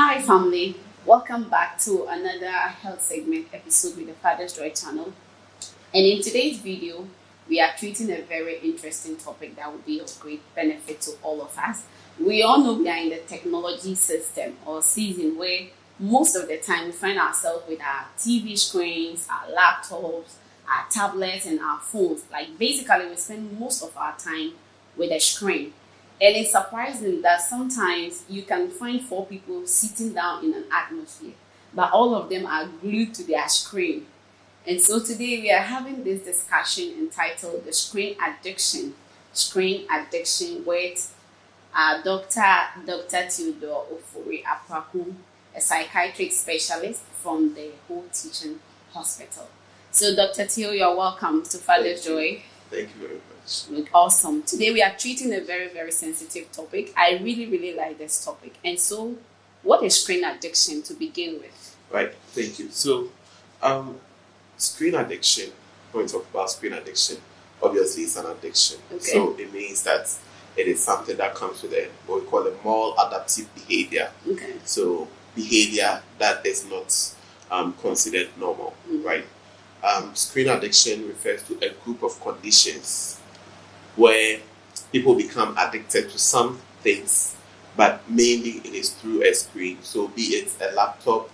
Hi, family. Welcome back to another health segment episode with the Father's Joy channel. And in today's video, we are treating a very interesting topic that will be of great benefit to all of us. We all know we are in the technology system or season where most of the time we find ourselves with our TV screens, our laptops, our tablets, and our phones. Like basically, we spend most of our time with a screen. And it's surprising that sometimes you can find four people sitting down in an atmosphere, but all of them are glued to their screen. And so today we are having this discussion entitled The Screen Addiction. Screen Addiction with Dr. Theodore Ofori Apraku, a psychiatric specialist from the Whole Teaching Hospital. So Dr. Theo, you're welcome to Father's Joy. Thank you very much. Awesome. Today we are treating a very, very sensitive topic. I really, really like this topic. And so, what is screen addiction to begin with? Right. Thank you. So, screen addiction, when we talk about screen addiction, obviously it's an addiction. Okay. So, it means that it is something that comes with what we call a maladaptive behavior. Okay. So, behavior that is not considered normal, right? Screen addiction refers to a group of conditions where people become addicted to some things, but mainly it is through a screen. So be it a laptop,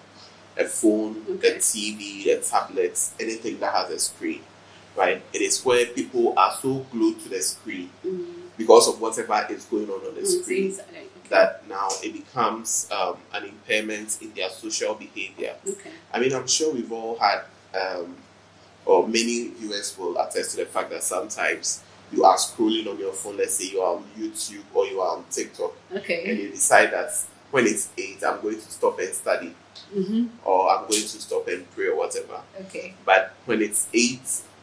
a phone, Okay. a TV, a tablet, anything that has a screen, right? It is where people are so glued to the screen because of whatever is going on the screen Things, okay. that now it becomes an impairment in their social behavior. Okay. I mean, I'm sure we've all had, or many viewers will attest to the fact that sometimes you are scrolling on your phone, let's say you are on YouTube or you are on TikTok, and Okay. you decide that when it's 8, I'm going to stop and study, or I'm going to stop and pray or whatever. Okay. But when it's 8,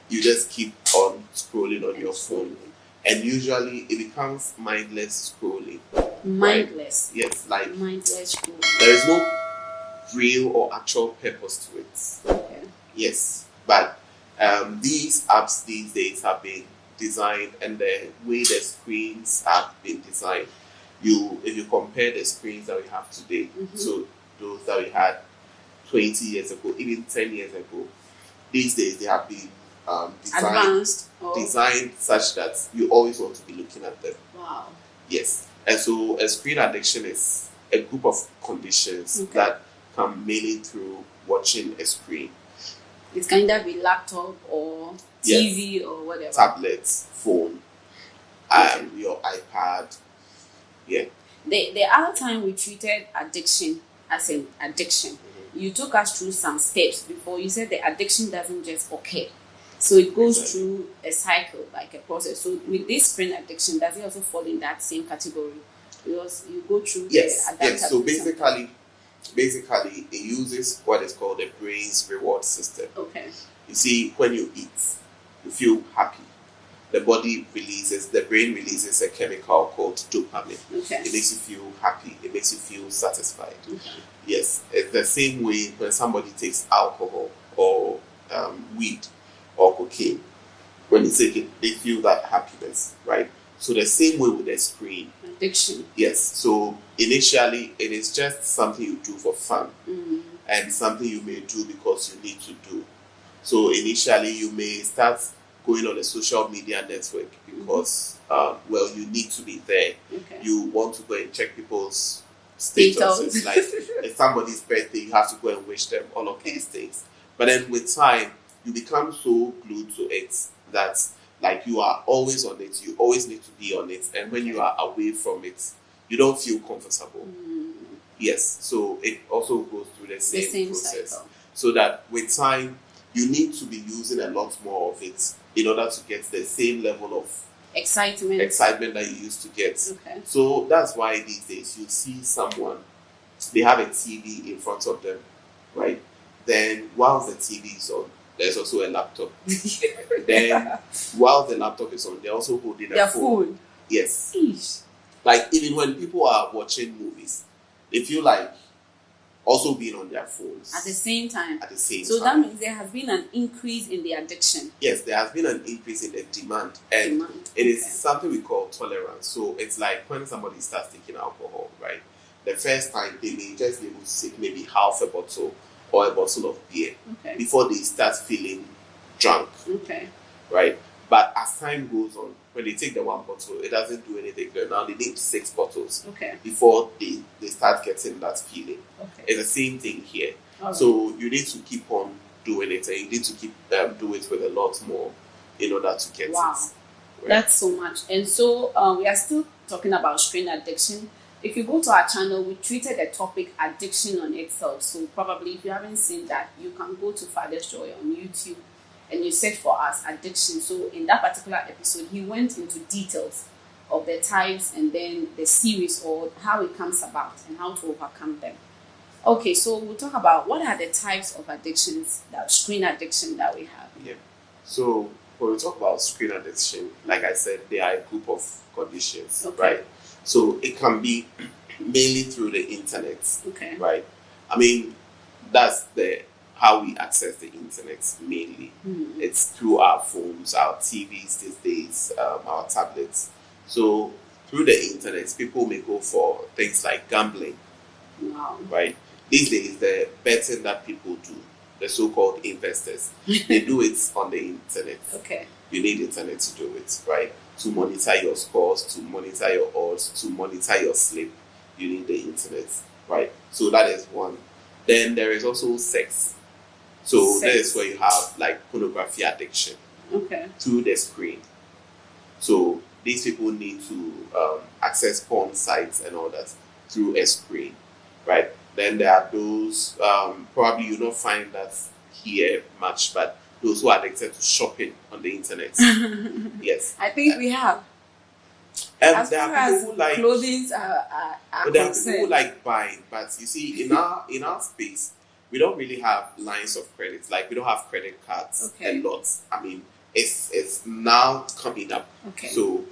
you just keep on scrolling on your phone, and usually it becomes mindless scrolling. Mindless. Yes, like Mindless scrolling. there is no real or actual purpose to it. Okay. Yes, but these apps these days have been designed, and the way the screens have been designed, if you compare the screens that we have today, so those that we had 20 years ago, even 10 years ago, these days they have been Advanced. designed such that you always want to be looking at them. Wow. Yes, and so a screen addiction is a group of conditions Okay. that come mainly through watching a screen. It can either be laptop or TV or whatever. Tablet, phone, your iPad. Yeah. The other time we treated addiction as an addiction, you took us through some steps before. You said the addiction doesn't just occur. So it goes Exactly. through a cycle, like a process. So with this screen addiction, does it also fall in that same category? Because you go through Yes. the Yes. So adaptability. basically, it uses what is called the brain's reward system. Okay. You see, when you eat, you feel happy. The brain releases a chemical called dopamine. Okay. It makes you feel happy. It makes you feel satisfied. Okay. Yes, it's the same way when somebody takes alcohol or weed or cocaine. When they take it, they feel that happiness, right? So the same way with the screen. Addiction. Yes. So initially, it is just something you do for fun and something you may do because you need to do. So initially, you may start going on a social media network because, you need to be there. Okay. You want to go and check people's statuses. Like, it's somebody's birthday, you have to go and wish them, all of these things. But then with time, you become so glued to it that, like, you are always on it. You always need to be on it. And when you are away from it, you don't feel comfortable. Yes. So it also goes through the same process. cycle. So that with time, you need to be using a lot more of it in order to get the same level of Excitement. excitement that you used to get. Okay. So that's why these days you see someone, they have a TV in front of them, right? Then while the TV is on, there's also a laptop. Then while the laptop is on, they're also holding a Their phone. phone. Yes. Eesh. Like even when people are watching movies, they feel like also being on their phones At the same time. at the same So that time. means there has been an increase in the addiction. Yes, there has been an increase in the demand, and Demand. it is Okay. something we call tolerance. So it's like when somebody starts taking alcohol, right? the first time they may just be able to take maybe half a bottle or a bottle of beer before they start feeling drunk. Okay. Right? But as time goes on, when they take the one bottle, it doesn't do anything. Now they need 6 bottles before they start getting that feeling. It's the same thing here. So you need to keep on doing it, and you need to keep do it with a lot more in order to get it. Right? That's so much. And so we are still talking about screen addiction. If you go to our channel, we treated the topic addiction on itself. So probably if you haven't seen that, you can go to Father's Joy on YouTube and you search for us addiction. So in that particular episode, he went into details of the types and then the series or how it comes about and how to overcome them. Okay, so we'll talk about what are the types of addictions, that screen addiction that we have. Yeah. So when we talk about screen addiction, like I said, there are a group of conditions, right? So it can be mainly through the internet, right? I mean, that's how we access the internet mainly. It's through our phones, our TVs these days, our tablets. So through the internet, people may go for things like gambling, right? These days, the betting that people do, the so-called investors, they do it on the internet. You need internet to do it, right? To monitor your scores, to monitor your odds, to monitor your sleep, you need the internet, right? So that is one. Then there is also sex. So that is where you have like pornography addiction through the screen. So these people need to access porn sites and all that through a screen, right? Then there are those, probably you don't find that here much, but those who are addicted to shopping on the internet. Yes. I think we have. As there are people who like clothing but there are people who like buying, but you see, in our space, we don't really have lines of credit. Like we don't have credit cards a lot. I mean, it's now coming up. So,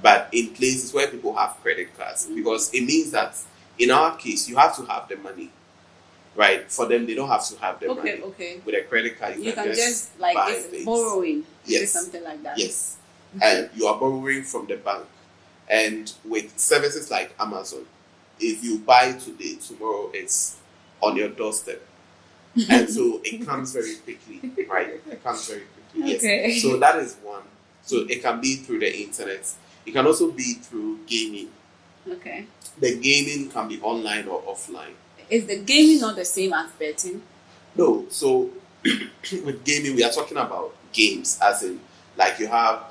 but in places where people have credit cards, because it means that in our case, you have to have the money. Right, for them, they don't have to have the money. With a credit card, you can just like buy it's things. Borrowing, something like that. Yes, and you are borrowing from the bank. And with services like Amazon, if you buy today, tomorrow it's on your doorstep, and so it comes very quickly. Right, it comes very quickly. Yes. So that is one. So it can be through the internet. It can also be through gaming. The gaming can be online or offline. Is the gaming not the same as betting? No. So with gaming, we are talking about games, as in like you have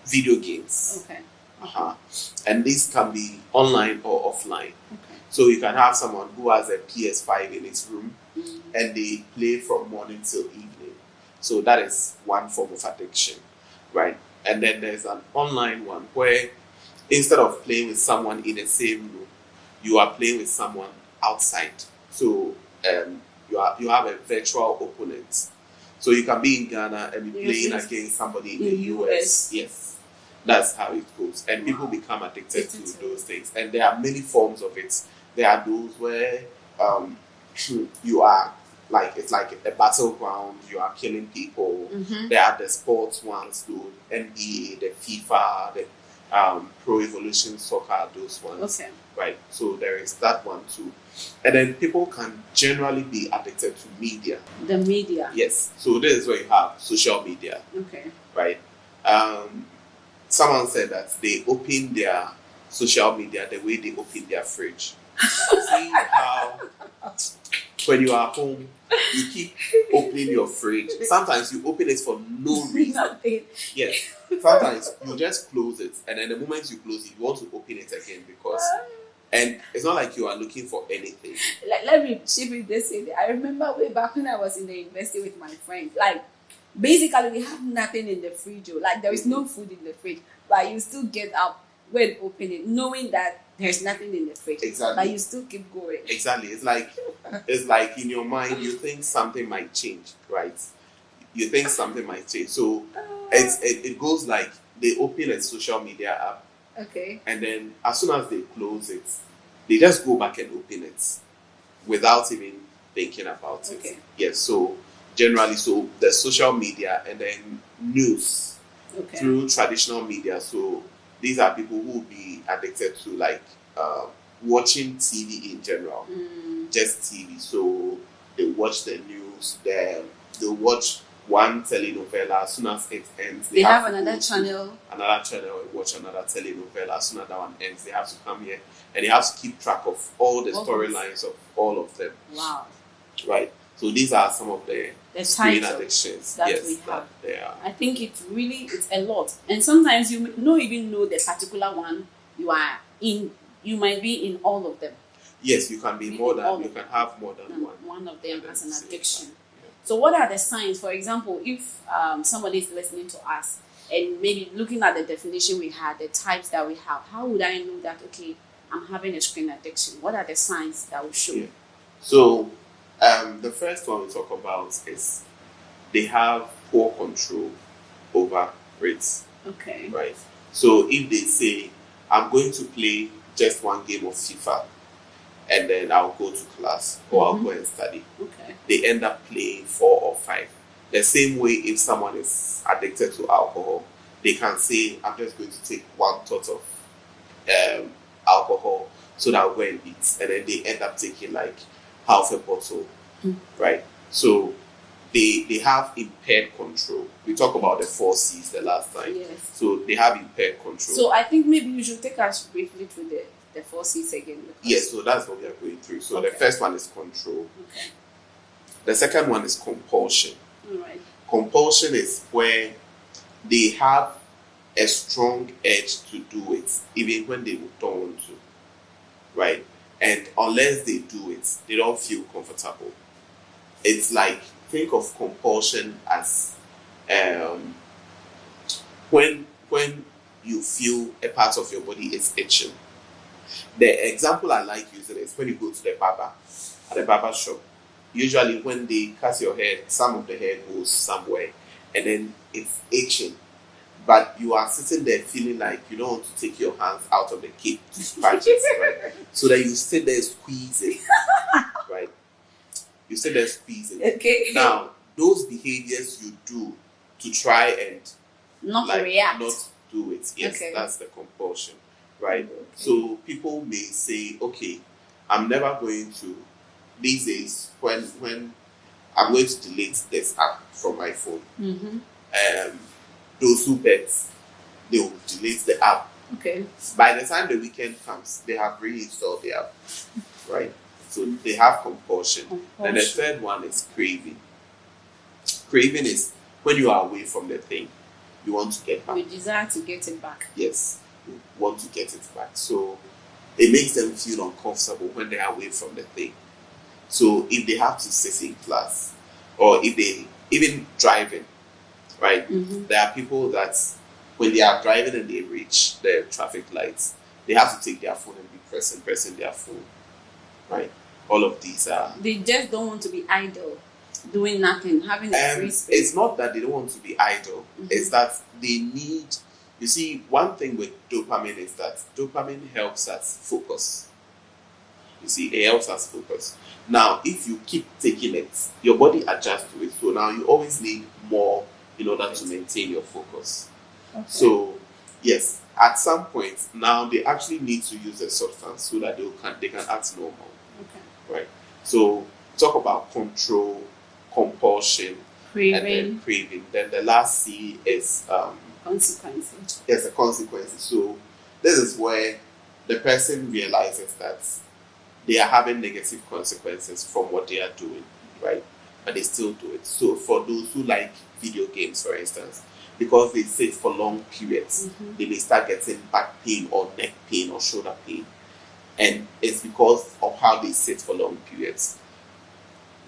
video games. And these can be online or offline. So you can have someone who has a PS5 in his room and they play from morning till evening. So that is one form of addiction, right? And then there's an online one where instead of playing with someone in the same room, you are playing with someone outside. So you have a virtual opponent. So you can be in Ghana and be playing against somebody in the US. Yes, that's how it goes. And people become addicted to those things. And there are many forms of it. There are those where you are like, it's like a battleground. You are killing people. There are the sports ones, the NBA, the FIFA, the Pro Evolution Soccer, those ones. Right. So there is that one too. And then people can generally be addicted to media. The media. Yes. So this is where you have social media. Right. Someone said that they open their social media the way they open their fridge. See how when you are home, you keep opening your fridge. Sometimes you open it for no reason. Nothing. Yes. Sometimes you just close it, and then the moment you close it, you want to open it again because, and it's not like you are looking for anything. Like, let me chip it this way. I remember way back when I was in the university with my friends. Like, basically, we have nothing in the fridge. Like, there is no food in the fridge, but you still get up when open it, knowing that there's nothing in the fridge. But you still keep going. Exactly. It's like in your mind, you think something might change, right? You think something might change. So it goes like they open a social media app. And then as soon as they close it, they just go back and open it without even thinking about it. Yes. So generally, so the social media and then news through traditional media. So these are people who will be addicted to like watching TV in general, just TV. So they watch the news, they watch one telenovela. As soon as it ends, they have another channel. Another channel, and watch another telenovela. As soon as that one ends, they have to come here and they have to keep track of all the storylines of all of them. Wow. Right. So these are some of the screen addictions that yes, we have. That they are. I think it's a lot. And sometimes you don't even know the particular one you are in. You might be in all of them. Yes, you can be more than, you can have more than one. One of them as an addiction. Yeah. So what are the signs? For example, if somebody is listening to us and maybe looking at the definition we had, the types that we have, how would I know that, okay, I'm having a screen addiction? What are the signs that will show? Yeah. So the first one we talk about is they have poor control over it. Okay. Right. So if they say, I'm going to play just one game of FIFA and then I'll go to class or I'll go and study. Okay. They end up playing 4 or 5. The same way if someone is addicted to alcohol, they can say, I'm just going to take 1 tot of alcohol so that I'll go and eat. And then they end up taking like half a bottle. Right? So they have impaired control. We talked about the 4 C's the last time. Yes. So they have impaired control. So I think maybe you should take us briefly through the 4 C's again. Yes, so that's what we are going through. So the first one is control. Okay. The second one is compulsion. All right. Compulsion is where they have a strong urge to do it, even when they don't want to. Right? And unless they do it, they don't feel comfortable. It's like, think of compulsion as when you feel a part of your body is itching. The example I like using is when you go to the barber, at the barber shop. Usually when they cut your hair, some of the hair goes somewhere and then it's itching. But you are sitting there feeling like you don't want to take your hands out of the cape to scratch it, right? So that you sit there squeezing, right? You sit there squeezing. Okay. Now, those behaviors you do to try and not react, not do it. Yes, okay. That's the compulsion, right? Okay. So people may say, okay, I'm never going to. These days, when I'm going to delete this app from my phone, those who bet, they will delete the app. Okay. By the time the weekend comes, they have reinstalled the app, right? So they have compulsion. And the third one is craving. Craving is when you are away from the thing, you want to get back. You desire to get it back. Yes, you want to get it back. So it makes them feel uncomfortable when they are away from the thing. So if they have to sit in class, or if they even driving, right? There are people that when they are driving and they reach the traffic lights, they have to take their phone and be pressing their phone, right? All of these are. They just don't want to be idle, doing nothing, having a free space. It's not that they don't want to be idle. It's that they need. You see, one thing with dopamine is that dopamine helps us focus. You see, it helps us focus. Now, if you keep taking it, your body adjusts to it. So now you always need more in order to maintain your focus. Okay. So, yes, at some point, now they actually need to use a substance so that they can act normal. Okay. Right? So, talk about control, compulsion, craving. And then craving. Then the last C is consequences. Yes, the consequences. So, this is where the person realizes that they are having negative consequences from what they are doing, right? But they still do it. So for those who like video games, for instance, because they sit for long periods, they may start getting back pain or neck pain or shoulder pain. And it's because of how they sit for long periods.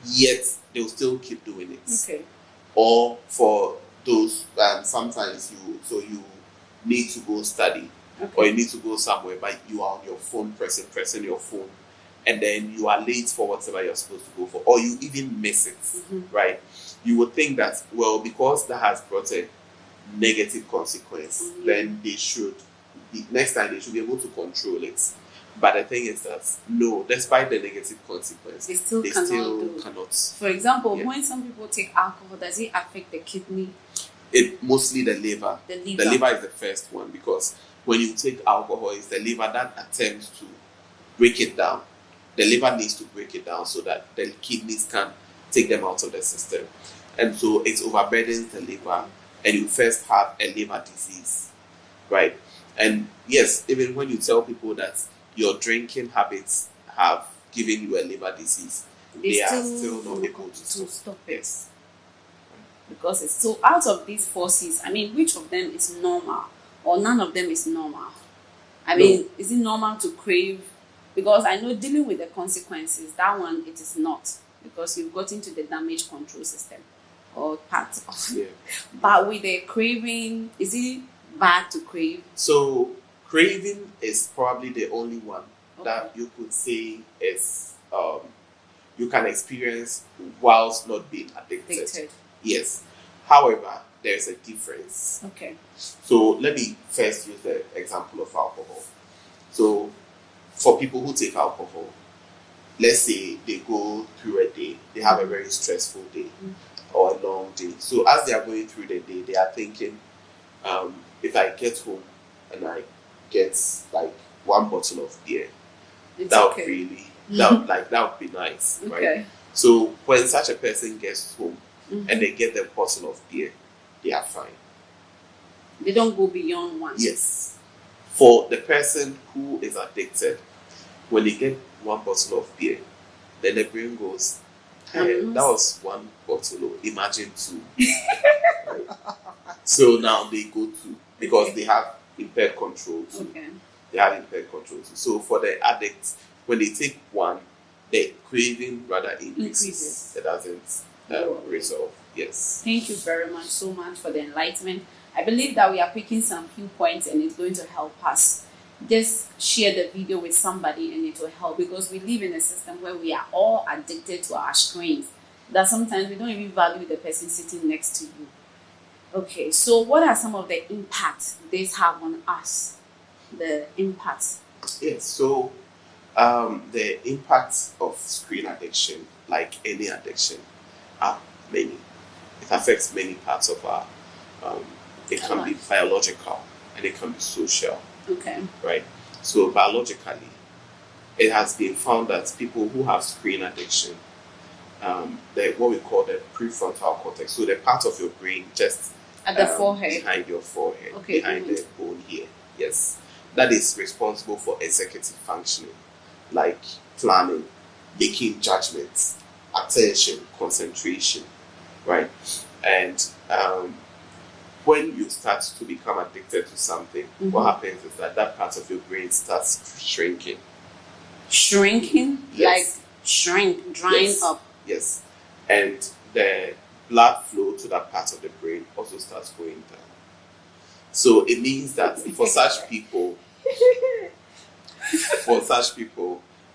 Yet, they'll still keep doing it. Okay. Or for those, sometimes you need to go study. Okay. Or you need to go somewhere, but you are on your phone, pressing your phone. And then you are late for whatever you're supposed to go for, or you even miss it, right? You would think that, well, because that has brought a negative consequence, then they should be, next time they should be able to control it. But the thing is that, no, despite the negative consequence, they still cannot. For example, when some people take alcohol, does it affect the kidney? It mostly the liver. The liver is the first one, because when you take alcohol, it's the liver that attempts to break it down. The liver needs to break it down so that the kidneys can take them out of the system. And so it overburdens the liver, and you first have a liver disease, right? And yes, even when you tell people that your drinking habits have given you a liver disease, they are still not able to stop it. Yes. Because it's so, out of these forces, I mean, which of them is normal, or none of them is normal? I mean, is it normal to crave? Because I know dealing with the consequences, that one, it is not, because you've got into the damage control system or part of it. But with the craving, is it bad to crave? So craving is probably the only one that you could say is you can experience whilst not being addicted. Yes. However, there's a difference. Okay. So let me first use the example of alcohol. So for people who take alcohol, let's say they go through a day, they have a very stressful day or a long day. So as they are going through the day, they are thinking, if I get home and I get like one bottle of beer, that would really, that would be nice, right? So when such a person gets home and they get their bottle of beer, they are fine. They don't go beyond one. Yes. For the person who is addicted, when they get one bottle of beer, then the brain goes, hey, that was one bottle, imagine two. Right? So now they go to, because they have impaired control too. They have impaired control too. So for the addicts, when they take one, the craving rather increases. It doesn't resolve. Yes. Thank you very much so much for the enlightenment. I believe that we are picking some few points and it's going to help us. Just share the video with somebody and it will help, because we live in a system where we are all addicted to our screens, that sometimes we don't even value the person sitting next to you. Okay, so what are some of the impacts this have on us? The impacts. Yes, so the impacts of screen addiction, like any addiction, are many. It affects many parts of our it can be biological and it can be social. Okay. Right. So biologically, it has been found that people who have screen addiction, what we call the prefrontal cortex, so the part of your brain just at the forehead, behind your forehead, behind the bone here, yes, that is responsible for executive functioning, like planning, making judgments, attention, concentration, right? And when you start to become addicted to something, what happens is that part of your brain starts shrinking. Shrinking? Yes. Like drying up. Yes. And the blood flow to that part of the brain also starts going down. So it means that for such people,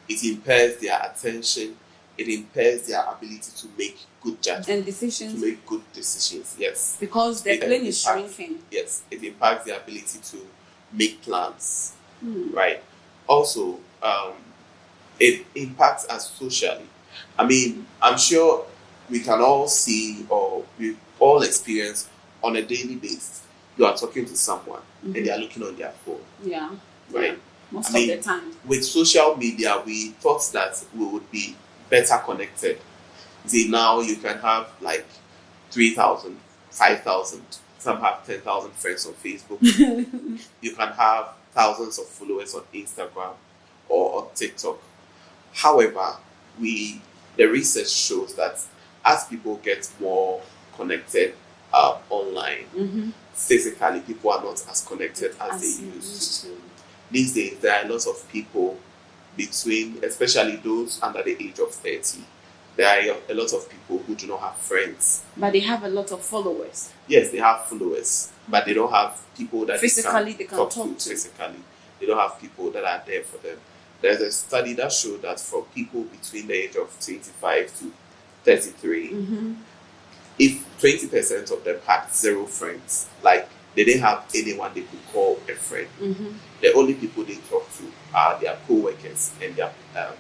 it impairs their attention, it impairs their ability to make good judgments and decisions. To make good decisions, yes. Because the brain is shrinking. Yes, it impacts the ability to make plans, right? Also, it impacts us socially. I mean, I'm sure we can all see, or we all experience on a daily basis. You are talking to someone and they are looking on their phone. Yeah. Right? Yeah. Most of the time. With social media, we thought that we would be better connected. See, now you can have like 3,000, 5,000, some have 10,000 friends on Facebook. You can have thousands of followers on Instagram or on TikTok. However, the research shows that as people get more connected online, physically, people are not as connected as they used to. These days, there are lots of people between, especially those under the age of 30, there are a lot of people who do not have friends. But they have a lot of followers. Yes, they have followers, but they don't have people that physically they can talk to. Physically, they don't have people that are there for them. There's a study that showed that for people between the age of 25 to 33, if 20% of them had zero friends, like they didn't have anyone they could call a friend, the only people they talk to are their co-workers and their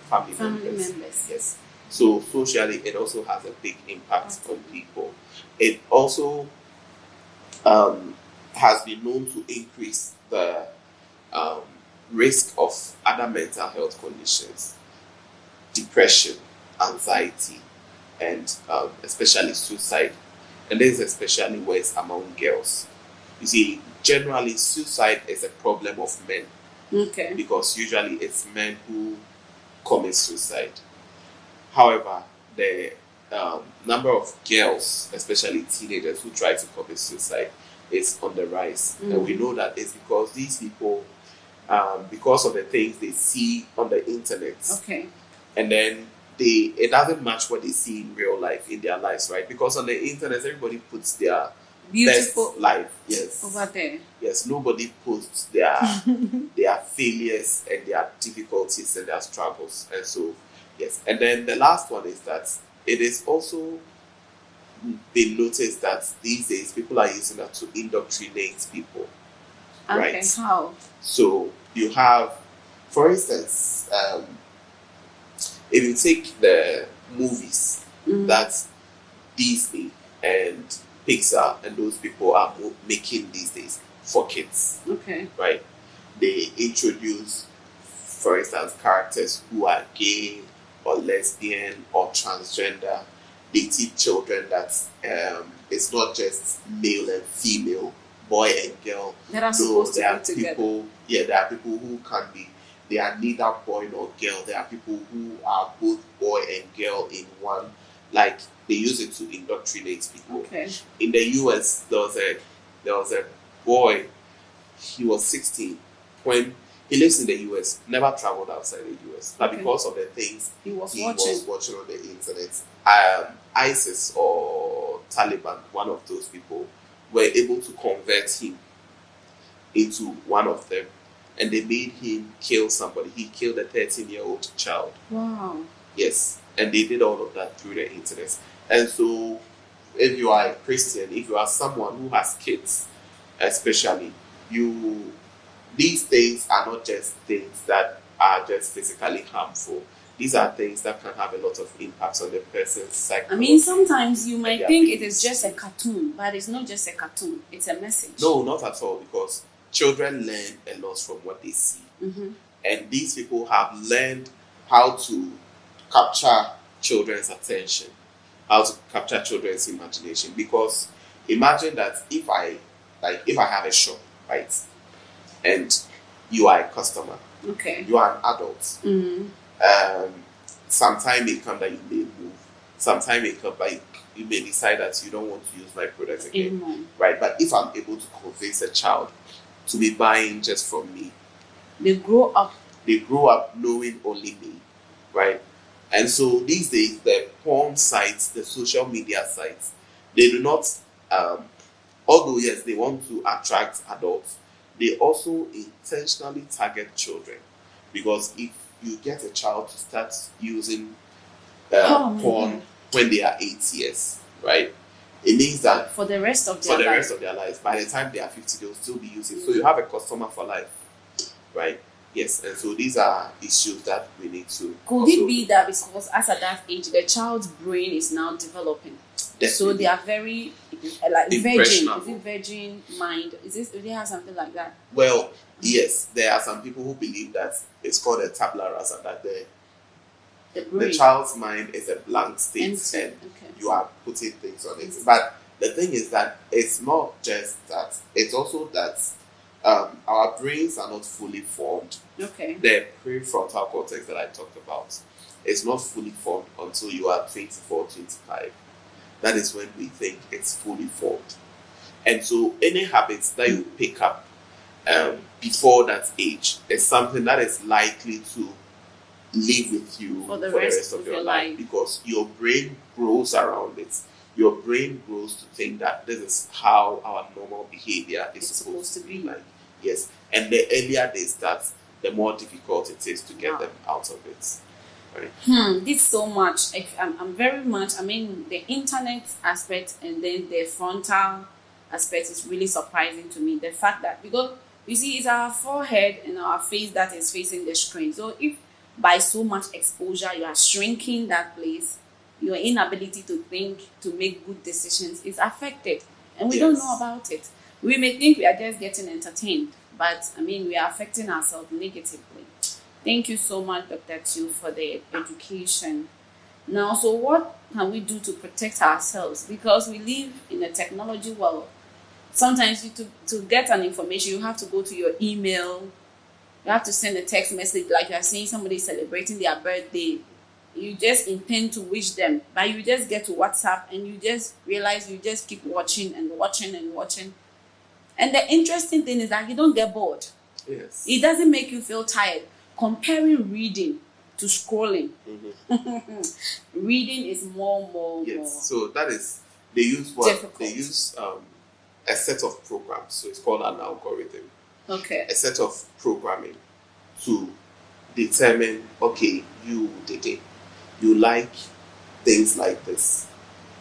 family members. Yes. So socially, it also has a big impact on people. It also has been known to increase the risk of other mental health conditions, depression, anxiety, and especially suicide. And this is especially worse among girls. You see, generally, suicide is a problem of men. Okay. Because usually it's men who commit suicide. However, the number of girls, especially teenagers, who try to commit suicide is on the rise. And we know that it's because these people, because of the things they see on the internet, okay, and then it doesn't match what they see in real life, in their lives, right? Because on the internet, everybody puts their beautiful best life. Yes. over there. Yes, nobody posts their their failures and their difficulties and their struggles. And so, yes. And then the last one is that it is also been noticed that these days people are using that to indoctrinate people. Okay, right? how? So you have, for instance, if you take the movies that Disney and Pixar and those people are making these days for kids, Okay. right? They introduce, for instance, characters who are gay or lesbian or transgender. They teach children that it's not just male and female, boy and girl. That are No, supposed to there are be together. people. Yeah, there are people who can be. They are neither boy nor girl. There are people who are both boy and girl in one. Like they use it to indoctrinate people. Okay. In the US, there was a boy. He was 16 when he lives in the US. Never traveled outside the US, but Okay. because of the things He was he watching. was watching on the internet, ISIS or Taliban, one of those people, were able to convert him into one of them, and they made him kill somebody. He killed a 13-year-old child. Wow. Yes, and they did all of that through the internet. And so, if you are a Christian, if you are someone who has kids, especially, these things are not just things that are just physically harmful. These are things that can have a lot of impact on the person's psyche. I mean, sometimes you might Yeah. think it is just a cartoon, but it's not just a cartoon. It's a message. No, not at all, because children learn a lot from what they see. Mm-hmm. And these people have learned how to capture children's attention, how to capture children's imagination. Because imagine that if I have a shop, right, and you are a customer, Okay. you are an adult. Mm-hmm. Sometime may come that you may move. Sometime may come that you may decide that you don't want to use my products again, Anymore. right? But if I'm able to convince a child to be buying just from me, They grow up. they grow up knowing only me, right? And so these days, the porn sites, the social media sites, they do not, although yes, they want to attract adults, they also intentionally target children. Because if you get a child to start using Oh, porn yeah. when they are 8 years, right? It means that For the rest of for their the life. rest of their lives, by the time they are 50, they'll still be using. So you have a customer for life, right? Yes, and so these are issues that we need to. Could also- it be that because as at that age, the child's brain is now developing? So Definitely. they are very like virgin. Impressionable. Is it virgin mind? Is this? Do they have something like that? Well, yes, there are some people who believe that it's called a tabula rasa, that The brain. the child's mind is a blank state Empty. and Okay. you are putting things on it. But the thing is that it's not just that, it's also that our brains are not fully formed. Okay. The prefrontal cortex that I talked about is not fully formed until you are 24, 25. That is when we think it's fully formed. And so any habits that you pick up before that age is something that is likely to live with you For the rest of your life. because your brain grows around it. Your brain grows to think that this is how our normal behavior is It's supposed to supposed to be be. like. Yes. And the earlier they start, the more difficult it is to get Wow. them out of it. This so much. I'm very much. I mean, the internet aspect and then the frontal aspect is really surprising to me. The fact that because you see, it's our forehead and our face that is facing the screen. So if by so much exposure you are shrinking that place, your inability to think, to make good decisions is affected, and we don't Yes. know about it. We may think we are just getting entertained, but I mean, we are affecting ourselves negatively. Thank you so much, Dr. Tu, for the education. Now, so what can we do to protect ourselves? Because we live in a technology world. Sometimes to get an information, you have to go to your email. You have to send a text message, like you are seeing somebody celebrating their birthday. You just intend to wish them, but you just get to WhatsApp and you just realize you just keep watching and watching and watching. And the interesting thing is that you don't get bored. Yes. It doesn't make you feel tired. Comparing reading to scrolling. Reading is more. So that is, they use what? Difficult. They use a set of programs. So it's called an algorithm. Okay. A set of programming to determine, okay, you like things like this,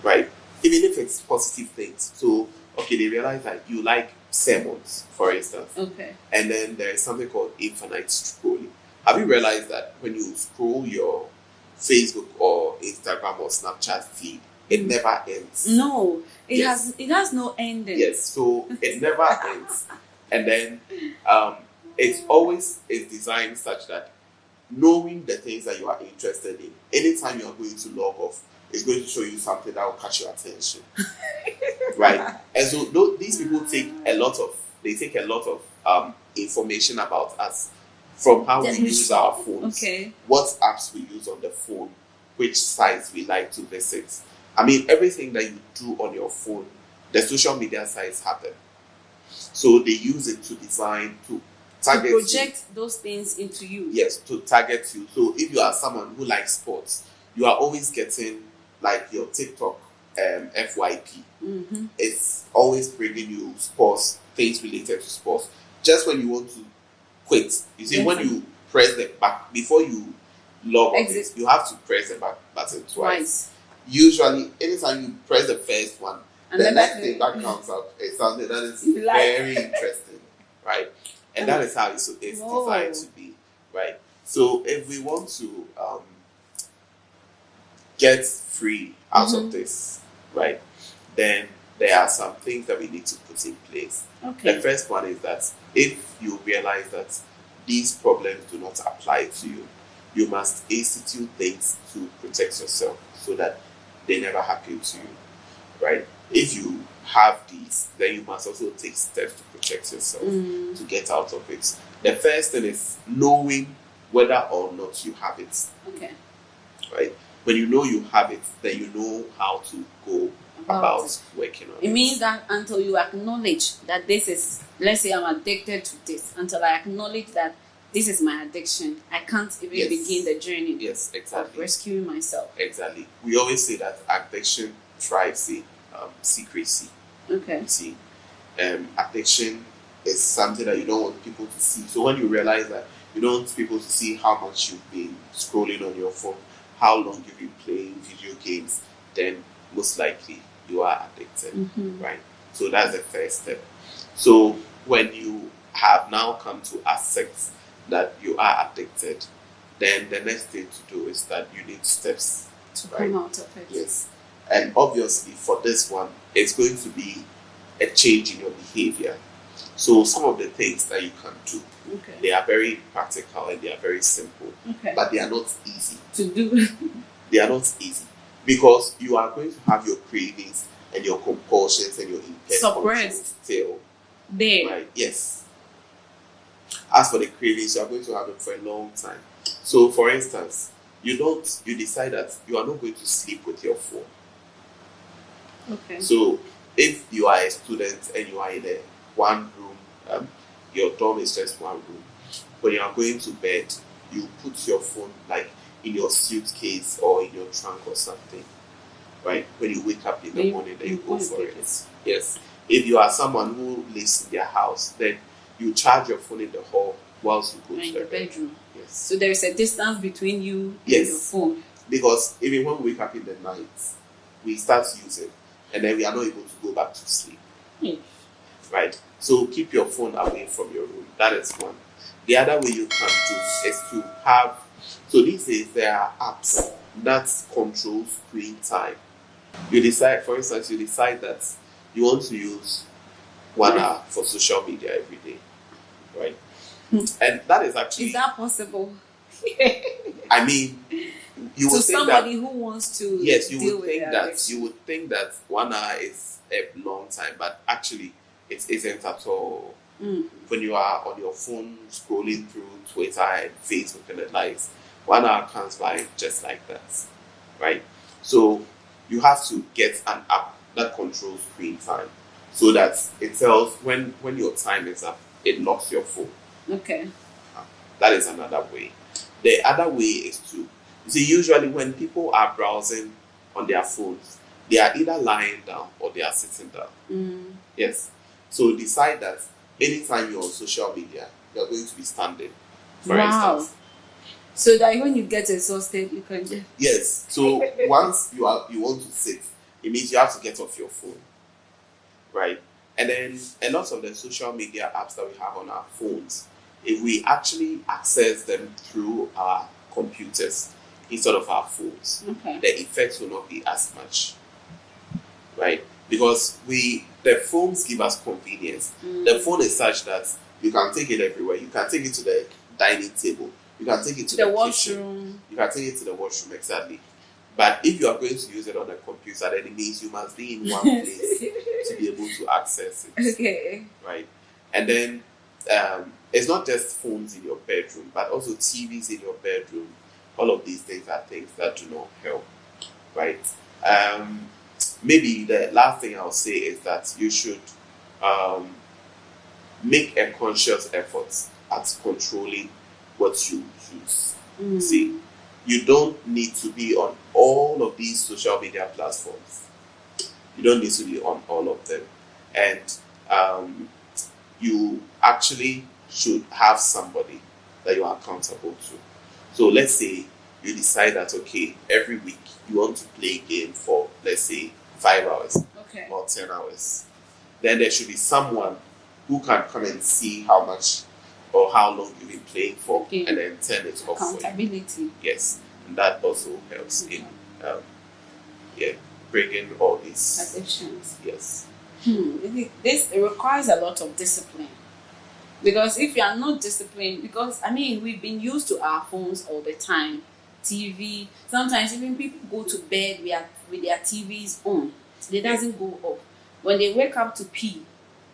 right? Even if it's positive things. So, okay, they realize that you like sermons, for instance. Okay. And then there is something called infinite scrolling. Have you realized that when you scroll your Facebook or Instagram or Snapchat feed, it never ends? No, it has no ending. Yes, so it never ends. And then it's designed such that knowing the things that you are interested in, anytime you are going to log off, it's going to show you something that will catch your attention. Right? And so these people take a lot of information about us from how we use our phones, what apps we use on the phone, which sites we like to visit. I mean, everything that you do on your phone, the social media sites have them. So they use it to design, to target to project those things into you. Yes, to target you. So if you are someone who likes sports, you are always getting like your TikTok FYP. It's always bringing you sports, things related to sports. Just when you want to quit, you see, when you press the back, before you log on, you have to press the back button twice. Usually, anytime you press the first one, and the next thing that comes up is something that is very interesting, right? And that is how it's designed to be, right? So if we want to get free out of this, right, then there are some things that we need to put in place. The first one is that if you realize that these problems do not apply to you, you must institute things to protect yourself so that they never happen to you, right? If you have these, then you must also take steps to protect yourself, to get out of it. The first thing is knowing whether or not you have it. Right? When you know you have it, then you know how to go about working on it. It means that until you acknowledge that this is, let's say I'm addicted to this, until I acknowledge that this is my addiction, I can't even begin the journey of rescuing myself. Exactly. We always say that addiction thrives in secrecy. See, addiction is something that you don't want people to see. So when you realize that you don't want people to see how much you've been scrolling on your phone, how long you've been playing video games, then most likely you are addicted, right? So that's the first step. So when you have now come to accept that you are addicted, then the next thing to do is that you need steps to come out of it. Yes. And obviously for this one, it's going to be a change in your behavior. So some of the things that you can do, they are very practical and they are very simple, but they are not easy to do. They are not easy because you are going to have your cravings and your compulsions and your suppressed still there. Right? Yes. As for the cravings, you are going to have them for a long time. So, for instance, you decide that you are not going to sleep with your phone. So, if you are a student and you are in a one room, your dorm is just one room. When you are going to bed, you put your phone like in your suitcase or in your trunk or something, right? When you wake up in the morning, then you go for it. Yes. If you are someone who lives in their house, then you charge your phone in the hall whilst you go to the bedroom. Yes. So there is a distance between you and your phone. Because even when we wake up in the night, we start using, and then we are not able to go back to sleep. Right? So keep your phone away from your room. That is one. The other way you can do is to have, so these days there are apps that control screen time. You decide, for instance, that you want to use 1 hour for social media every day. right? And that is actually... Is that possible? I mean, you would to think somebody that, who wants to yes, you deal would with think their that addiction. you would think that 1 hour is a long time, but actually it isn't at all. When you are on your phone scrolling through Twitter and Facebook and the likes, 1 hour comes by just like that, right? So you have to get an app that controls screen time, so that it tells when your time is up, it locks your phone. Okay. That is another way. The other way is to, you see, usually when people are browsing on their phones, they are either lying down or they are sitting down. Yes. So decide that anytime you're on social media, you're going to be standing, for instance. So that when you get exhausted, you can just... Yes. So once you want to sit, it means you have to get off your phone, right? And then a lot of the social media apps that we have on our phones, if we actually access them through our computers instead of our phones, the effects will not be as much, right? Because the phones give us convenience. The phone is such that you can take it everywhere. You can take it to the dining table. You can take it to the washroom. kitchen. You can take it to the washroom, exactly. But if you are going to use it on a computer, then it means you must be in one place to be able to access it. Okay. Right? And then it's not just phones in your bedroom, but also TVs in your bedroom. All of these things are things that do not help. Right? Maybe the last thing I'll say is that you should make a conscious effort at controlling what you use. See, you don't need to be on all of these social media platforms. You don't need to be on all of them. And you actually should have somebody that you are accountable to. So let's say you decide that, okay, every week you want to play a game for, let's say, 5 hours or 10 hours. Then there should be someone who can come and see how much or how long you've been playing for, and then turn it off for you. Accountability. Yes, and that also helps in bringing all these addictions. Yes. This requires a lot of discipline, because if you are not disciplined, because I mean we've been used to our phones all the time, TV. Sometimes even people go to bed with their TVs on. They doesn't go off. When they wake up to pee,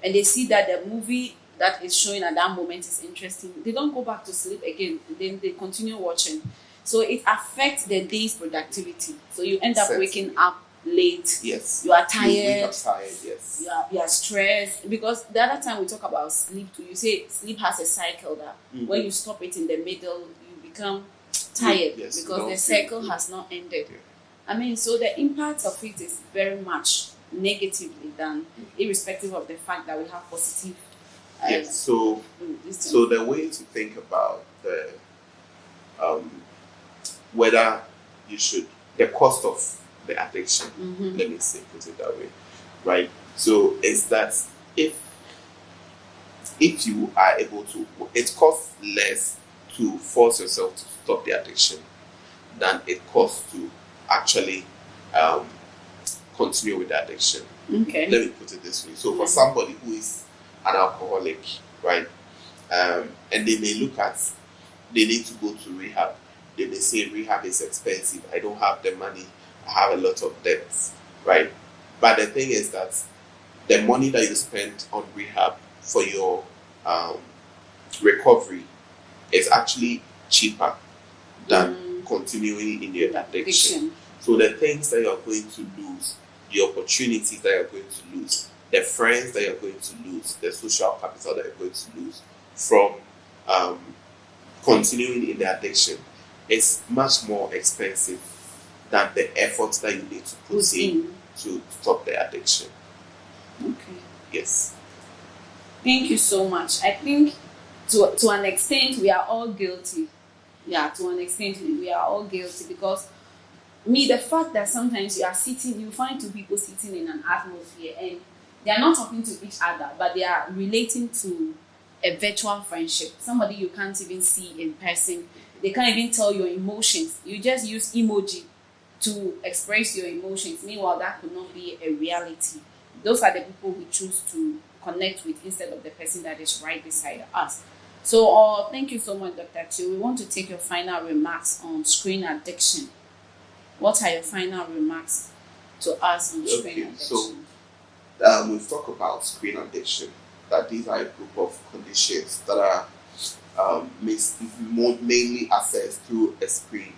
and they see that the movie that is showing at that moment is interesting, they don't go back to sleep again. Then they continue watching. So it affects the day's productivity. So you end up waking up late. Yes. You are tired. You wake up tired, yes. You are stressed. Because the other time we talk about sleep too, you say sleep has a cycle that when you stop it in the middle, you become tired because the cycle has not ended. Yeah. I mean, so the impact of it is very much negatively done, irrespective of the fact that we have positive. Yes. So the way to think about the whether you should, the cost of the addiction, let me say, put it that way, right? So is that if you are able to, it costs less to force yourself to stop the addiction than it costs to actually continue with the addiction. Okay. Let me put it this way. So for somebody who is an alcoholic, right, and they may look at, they need to go to rehab. They may say rehab is expensive. I don't have the money. I have a lot of debts, right? But the thing is that the money that you spend on rehab for your recovery is actually cheaper than continuing in your addiction. So the things that you're going to lose, the opportunities that you're going to lose, the friends that you're going to lose, the social capital that you're going to lose from continuing in the addiction is much more expensive than the effort that you need to put in to stop the addiction. Okay. Yes. Thank you so much. I think to an extent we are all guilty. Yeah, to an extent we are all guilty, because the fact that sometimes you find two people sitting in an atmosphere and they are not talking to each other, but they are relating to a virtual friendship. Somebody you can't even see in person. They can't even tell your emotions. You just use emoji to express your emotions. Meanwhile, that could not be a reality. Those are the people we choose to connect with instead of the person that is right beside us. So, thank you so much, Dr. Tio. We want to take your final remarks on screen addiction. What are your final remarks to us on screen addiction? So we've talked about screen addiction, that these are a group of conditions that are mainly accessed through a screen,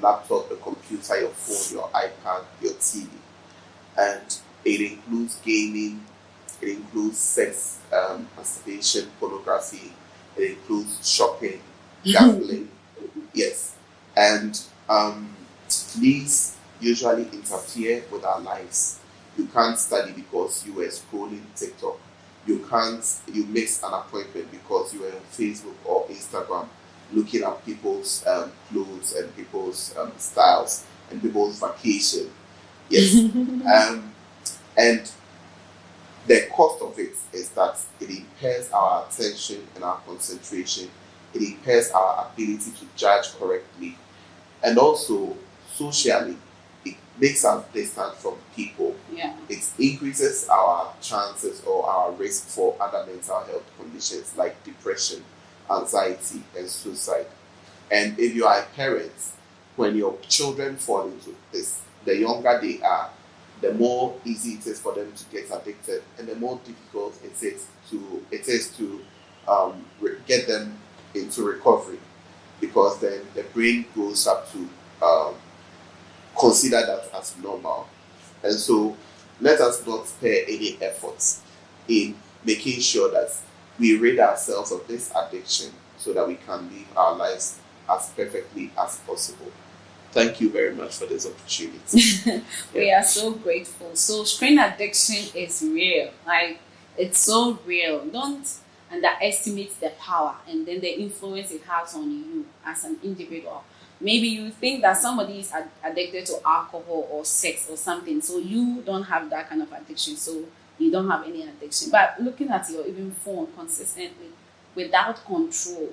laptop, a computer, your phone, your iPad, your TV. And it includes gaming, it includes sex, masturbation, pornography, it includes shopping, gambling. Yes. And these usually interfere with our lives. You can't study because you were scrolling TikTok. You miss an appointment because you were on Facebook or Instagram looking at people's clothes and people's styles and people's vacation. Yes. And the cost of it is that it impairs our attention and our concentration. It impairs our ability to judge correctly. And also, socially, it makes us distant from people. Yeah. It increases our chances or our risk for other mental health conditions like depression, anxiety, and suicide. And if you are a parent, when your children fall into this, the younger they are, the more easy it is for them to get addicted, and the more difficult it is to get them into recovery, because then the brain grows up to consider that as normal. And so let us not spare any efforts in making sure that we rid ourselves of this addiction so that we can live our lives as perfectly as possible. Thank you very much for this opportunity. We are so grateful. So screen addiction is real. Like, it's so real. Don't underestimate the power and then the influence it has on you as an individual. Maybe you think that somebody is addicted to alcohol or sex or something, so you don't have that kind of addiction, so you don't have any addiction. But looking at your even phone consistently without control,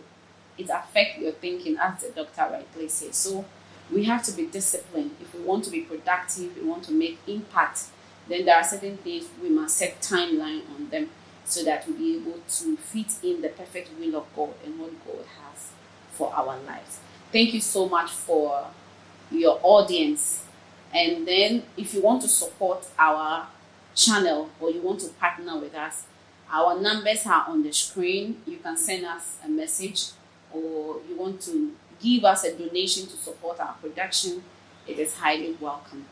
it affects your thinking, as the doctor rightly said. So we have to be disciplined. If we want to be productive, we want to make impact, then there are certain things we must set timeline on them so that we'll be able to fit in the perfect will of God and what God has for our lives. Thank you so much for your audience. And then if you want to support our channel or you want to partner with us, our numbers are on the screen. You can send us a message, or you want to give us a donation to support our production. It is highly welcome.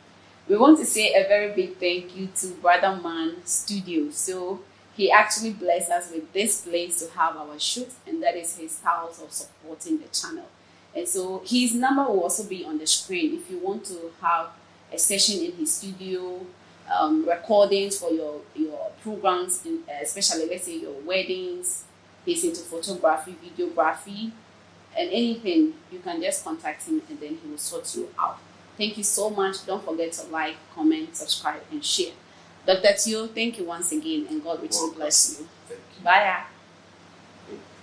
We want to say a very big thank you to Brother Man Studio. So he actually blessed us with this place to have our shoot, and that is his house of supporting the channel. And so his number will also be on the screen if you want to have a session in his studio, recordings for your programs, especially let's say your weddings. He's into photography, videography, and anything. You can just contact him and then he will sort you out. Thank you so much. Don't forget to like, comment, subscribe, and share. Dr. Tio, thank you once again, and God richly bless you. Thank you. Bye.